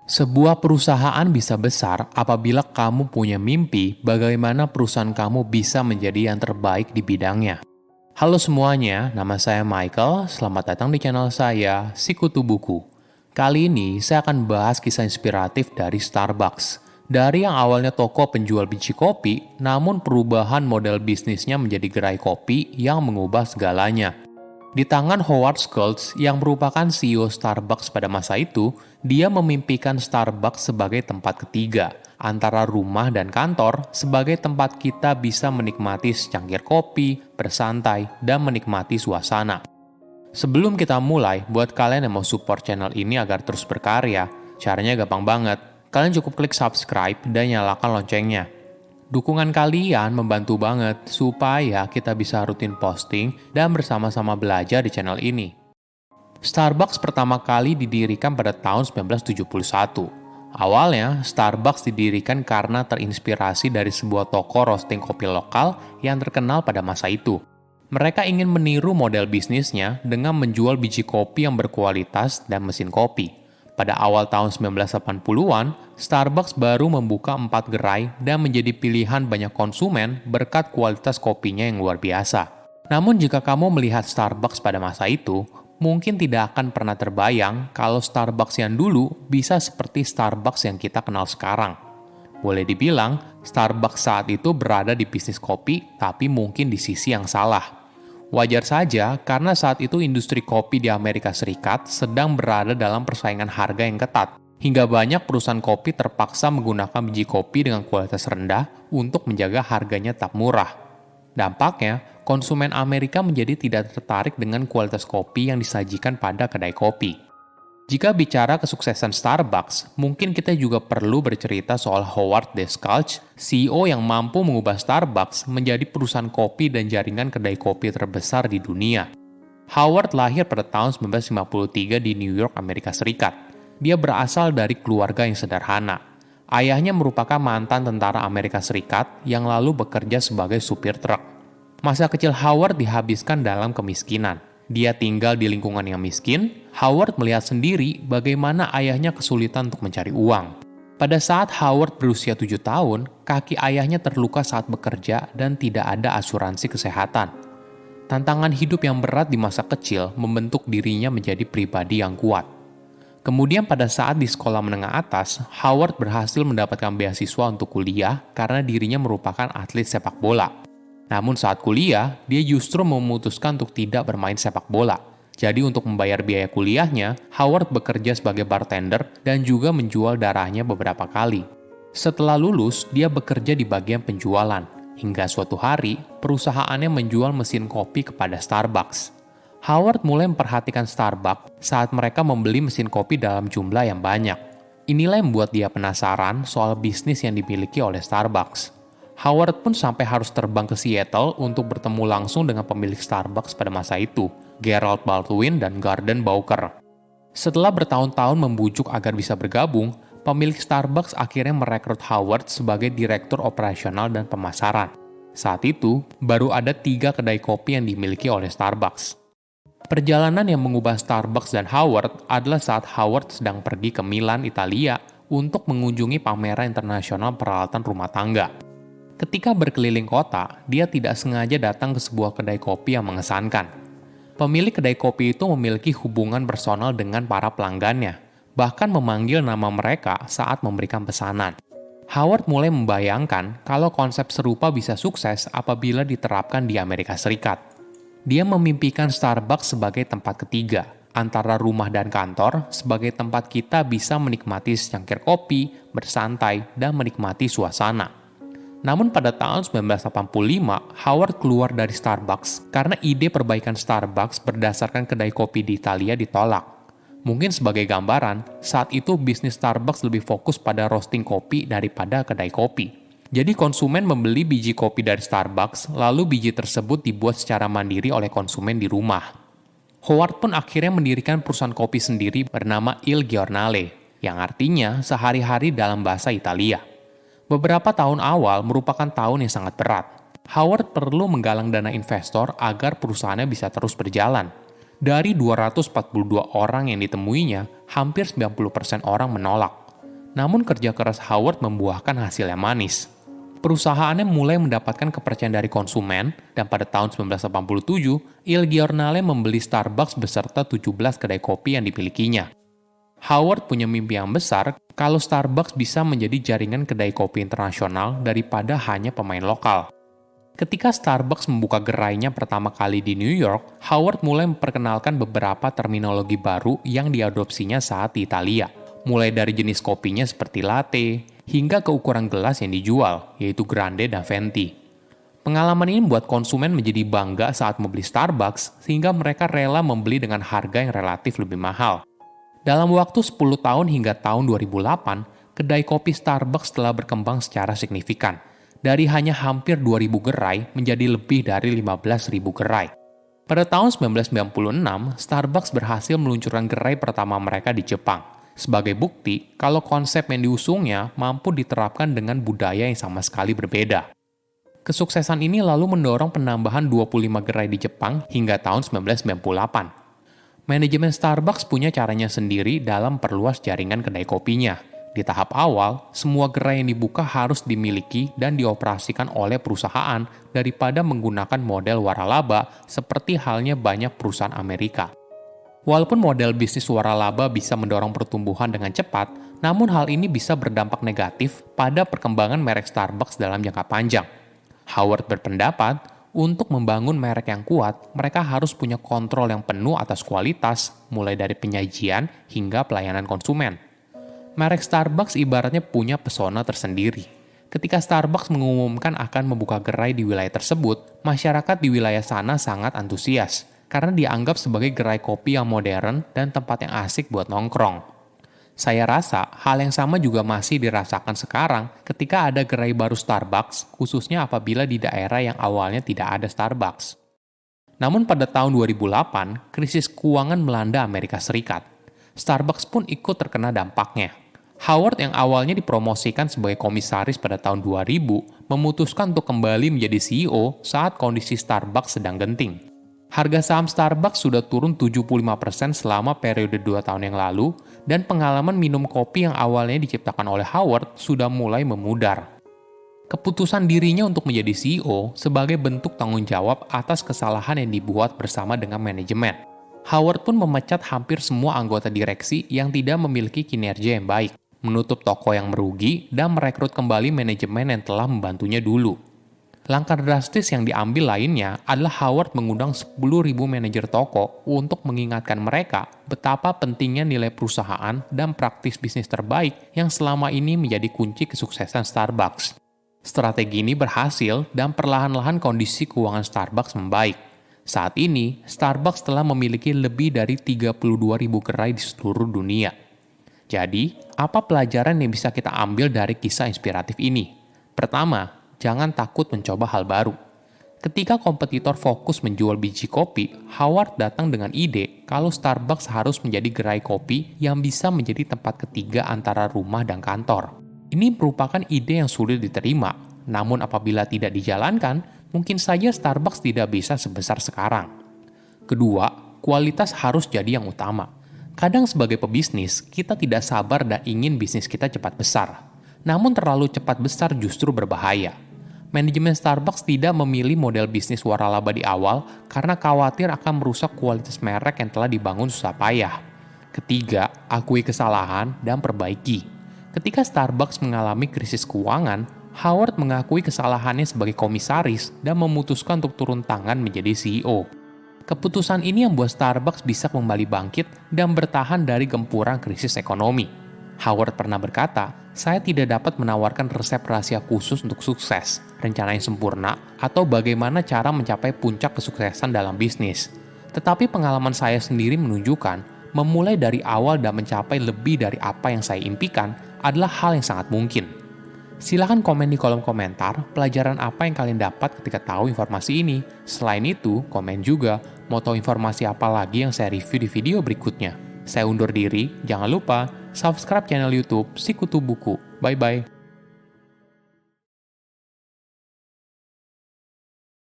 Sebuah perusahaan bisa besar apabila kamu punya mimpi bagaimana perusahaan kamu bisa menjadi yang terbaik di bidangnya. Halo semuanya, nama saya Michael. Selamat datang di channel saya, Sikutu Buku. Kali ini saya akan bahas kisah inspiratif dari Starbucks. Dari yang awalnya toko penjual biji kopi, namun perubahan model bisnisnya menjadi gerai kopi yang mengubah segalanya. Di tangan Howard Schultz yang merupakan CEO Starbucks pada masa itu, dia memimpikan Starbucks sebagai tempat ketiga, antara rumah dan kantor, sebagai tempat kita bisa menikmati secangkir kopi, bersantai, dan menikmati suasana. Sebelum kita mulai, buat kalian yang mau support channel ini agar terus berkarya, caranya gampang banget. Kalian cukup klik subscribe dan nyalakan loncengnya. Dukungan kalian membantu banget supaya kita bisa rutin posting dan bersama-sama belajar di channel ini. Starbucks pertama kali didirikan pada tahun 1971. Awalnya, Starbucks didirikan karena terinspirasi dari sebuah toko roasting kopi lokal yang terkenal pada masa itu. Mereka ingin meniru model bisnisnya dengan menjual biji kopi yang berkualitas dan mesin kopi. Pada awal tahun 1980-an, Starbucks baru membuka 4 gerai dan menjadi pilihan banyak konsumen berkat kualitas kopinya yang luar biasa. Namun jika kamu melihat Starbucks pada masa itu, mungkin tidak akan pernah terbayang kalau Starbucks yang dulu bisa seperti Starbucks yang kita kenal sekarang. Boleh dibilang, Starbucks saat itu berada di bisnis kopi, tapi mungkin di sisi yang salah. Wajar saja karena saat itu industri kopi di Amerika Serikat sedang berada dalam persaingan harga yang ketat, hingga banyak perusahaan kopi terpaksa menggunakan biji kopi dengan kualitas rendah untuk menjaga harganya tetap murah. Dampaknya, konsumen Amerika menjadi tidak tertarik dengan kualitas kopi yang disajikan pada kedai kopi. Jika bicara kesuksesan Starbucks, mungkin kita juga perlu bercerita soal Howard D. Schultz, CEO yang mampu mengubah Starbucks menjadi perusahaan kopi dan jaringan kedai kopi terbesar di dunia. Howard lahir pada tahun 1953 di New York, Amerika Serikat. Dia berasal dari keluarga yang sederhana. Ayahnya merupakan mantan tentara Amerika Serikat yang lalu bekerja sebagai supir truk. Masa kecil Howard dihabiskan dalam kemiskinan. Dia tinggal di lingkungan yang miskin. Howard melihat sendiri bagaimana ayahnya kesulitan untuk mencari uang. Pada saat Howard berusia 7 tahun, kaki ayahnya terluka saat bekerja dan tidak ada asuransi kesehatan. Tantangan hidup yang berat di masa kecil membentuk dirinya menjadi pribadi yang kuat. Kemudian pada saat di sekolah menengah atas, Howard berhasil mendapatkan beasiswa untuk kuliah karena dirinya merupakan atlet sepak bola. Namun saat kuliah, dia justru memutuskan untuk tidak bermain sepak bola. Jadi untuk membayar biaya kuliahnya, Howard bekerja sebagai bartender dan juga menjual darahnya beberapa kali. Setelah lulus, dia bekerja di bagian penjualan. Hingga suatu hari, perusahaannya menjual mesin kopi kepada Starbucks. Howard mulai memperhatikan Starbucks saat mereka membeli mesin kopi dalam jumlah yang banyak. Inilah yang membuat dia penasaran soal bisnis yang dimiliki oleh Starbucks. Howard pun sampai harus terbang ke Seattle untuk bertemu langsung dengan pemilik Starbucks pada masa itu, Gerald Baldwin dan Gordon Bowker. Setelah bertahun-tahun membujuk agar bisa bergabung, pemilik Starbucks akhirnya merekrut Howard sebagai direktur operasional dan pemasaran. Saat itu, baru ada 3 kedai kopi yang dimiliki oleh Starbucks. Perjalanan yang mengubah Starbucks dan Howard adalah saat Howard sedang pergi ke Milan, Italia, untuk mengunjungi pameran internasional peralatan rumah tangga. Ketika berkeliling kota, dia tidak sengaja datang ke sebuah kedai kopi yang mengesankan. Pemilik kedai kopi itu memiliki hubungan personal dengan para pelanggannya, bahkan memanggil nama mereka saat memberikan pesanan. Howard mulai membayangkan kalau konsep serupa bisa sukses apabila diterapkan di Amerika Serikat. Dia memimpikan Starbucks sebagai tempat ketiga, antara rumah dan kantor, sebagai tempat kita bisa menikmati secangkir kopi, bersantai, dan menikmati suasana. Namun pada tahun 1985, Howard keluar dari Starbucks karena ide perbaikan Starbucks berdasarkan kedai kopi di Italia ditolak. Mungkin sebagai gambaran, saat itu bisnis Starbucks lebih fokus pada roasting kopi daripada kedai kopi. Jadi konsumen membeli biji kopi dari Starbucks, lalu biji tersebut dibuat secara mandiri oleh konsumen di rumah. Howard pun akhirnya mendirikan perusahaan kopi sendiri bernama Il Giornale, yang artinya sehari-hari dalam bahasa Italia. Beberapa tahun awal merupakan tahun yang sangat berat. Howard perlu menggalang dana investor agar perusahaannya bisa terus berjalan. Dari 242 orang yang ditemuinya, hampir 90% orang menolak. Namun kerja keras Howard membuahkan hasil yang manis. Perusahaannya mulai mendapatkan kepercayaan dari konsumen, dan pada tahun 1987, Il Giornale membeli Starbucks beserta 17 kedai kopi yang dimilikinya. Howard punya mimpi yang besar kalau Starbucks bisa menjadi jaringan kedai kopi internasional daripada hanya pemain lokal. Ketika Starbucks membuka gerainya pertama kali di New York, Howard mulai memperkenalkan beberapa terminologi baru yang diadopsinya saat di Italia, mulai dari jenis kopinya seperti latte, hingga ke ukuran gelas yang dijual, yaitu grande dan venti. Pengalaman ini membuat konsumen menjadi bangga saat membeli Starbucks, sehingga mereka rela membeli dengan harga yang relatif lebih mahal. Dalam waktu 10 tahun hingga tahun 2008, kedai kopi Starbucks telah berkembang secara signifikan, dari hanya hampir 2.000 gerai menjadi lebih dari 15.000 gerai. Pada tahun 1996, Starbucks berhasil meluncurkan gerai pertama mereka di Jepang. Sebagai bukti, kalau konsep yang diusungnya mampu diterapkan dengan budaya yang sama sekali berbeda. Kesuksesan ini lalu mendorong penambahan 25 gerai di Jepang hingga tahun 1998. Manajemen Starbucks punya caranya sendiri dalam perluas jaringan kedai kopinya. Di tahap awal, semua gerai yang dibuka harus dimiliki dan dioperasikan oleh perusahaan daripada menggunakan model waralaba seperti halnya banyak perusahaan Amerika. Walaupun model bisnis waralaba bisa mendorong pertumbuhan dengan cepat, namun hal ini bisa berdampak negatif pada perkembangan merek Starbucks dalam jangka panjang. Howard berpendapat, untuk membangun merek yang kuat, mereka harus punya kontrol yang penuh atas kualitas, mulai dari penyajian hingga pelayanan konsumen. Merek Starbucks ibaratnya punya pesona tersendiri. Ketika Starbucks mengumumkan akan membuka gerai di wilayah tersebut, masyarakat di wilayah sana sangat antusias, karena dianggap sebagai gerai kopi yang modern dan tempat yang asik buat nongkrong. Saya rasa hal yang sama juga masih dirasakan sekarang ketika ada gerai baru Starbucks, khususnya apabila di daerah yang awalnya tidak ada Starbucks. Namun pada tahun 2008, krisis keuangan melanda Amerika Serikat. Starbucks pun ikut terkena dampaknya. Howard yang awalnya dipromosikan sebagai komisaris pada tahun 2000, memutuskan untuk kembali menjadi CEO saat kondisi Starbucks sedang genting. Harga saham Starbucks sudah turun 75% selama periode 2 tahun yang lalu, dan pengalaman minum kopi yang awalnya diciptakan oleh Howard sudah mulai memudar. Keputusan dirinya untuk menjadi CEO sebagai bentuk tanggung jawab atas kesalahan yang dibuat bersama dengan manajemen. Howard pun memecat hampir semua anggota direksi yang tidak memiliki kinerja yang baik, menutup toko yang merugi, dan merekrut kembali manajemen yang telah membantunya dulu. Langkah drastis yang diambil lainnya adalah Howard mengundang 10.000 manajer toko untuk mengingatkan mereka betapa pentingnya nilai perusahaan dan praktis bisnis terbaik yang selama ini menjadi kunci kesuksesan Starbucks. Strategi ini berhasil dan perlahan-lahan kondisi keuangan Starbucks membaik. Saat ini, Starbucks telah memiliki lebih dari 32.000 gerai di seluruh dunia. Jadi, apa pelajaran yang bisa kita ambil dari kisah inspiratif ini? Pertama, jangan takut mencoba hal baru. Ketika kompetitor fokus menjual biji kopi, Howard datang dengan ide kalau Starbucks harus menjadi gerai kopi yang bisa menjadi tempat ketiga antara rumah dan kantor. Ini merupakan ide yang sulit diterima, namun apabila tidak dijalankan, mungkin saja Starbucks tidak bisa sebesar sekarang. Kedua, kualitas harus jadi yang utama. Kadang sebagai pebisnis, kita tidak sabar dan ingin bisnis kita cepat besar. Namun terlalu cepat besar justru berbahaya. Manajemen Starbucks tidak memilih model bisnis waralaba di awal karena khawatir akan merusak kualitas merek yang telah dibangun susah payah. Ketiga, akui kesalahan dan perbaiki. Ketika Starbucks mengalami krisis keuangan, Howard mengakui kesalahannya sebagai komisaris dan memutuskan untuk turun tangan menjadi CEO. Keputusan ini membuat Starbucks bisa kembali bangkit dan bertahan dari gempuran krisis ekonomi. Howard pernah berkata, "Saya tidak dapat menawarkan resep rahasia khusus untuk sukses, rencana yang sempurna, atau bagaimana cara mencapai puncak kesuksesan dalam bisnis. Tetapi pengalaman saya sendiri menunjukkan, memulai dari awal dan mencapai lebih dari apa yang saya impikan adalah hal yang sangat mungkin." Silahkan komen di kolom komentar pelajaran apa yang kalian dapat ketika tahu informasi ini. Selain itu, komen juga mau tahu informasi apa lagi yang saya review di video berikutnya. Saya undur diri, jangan lupa subscribe channel YouTube Sikutu Buku. Bye-bye.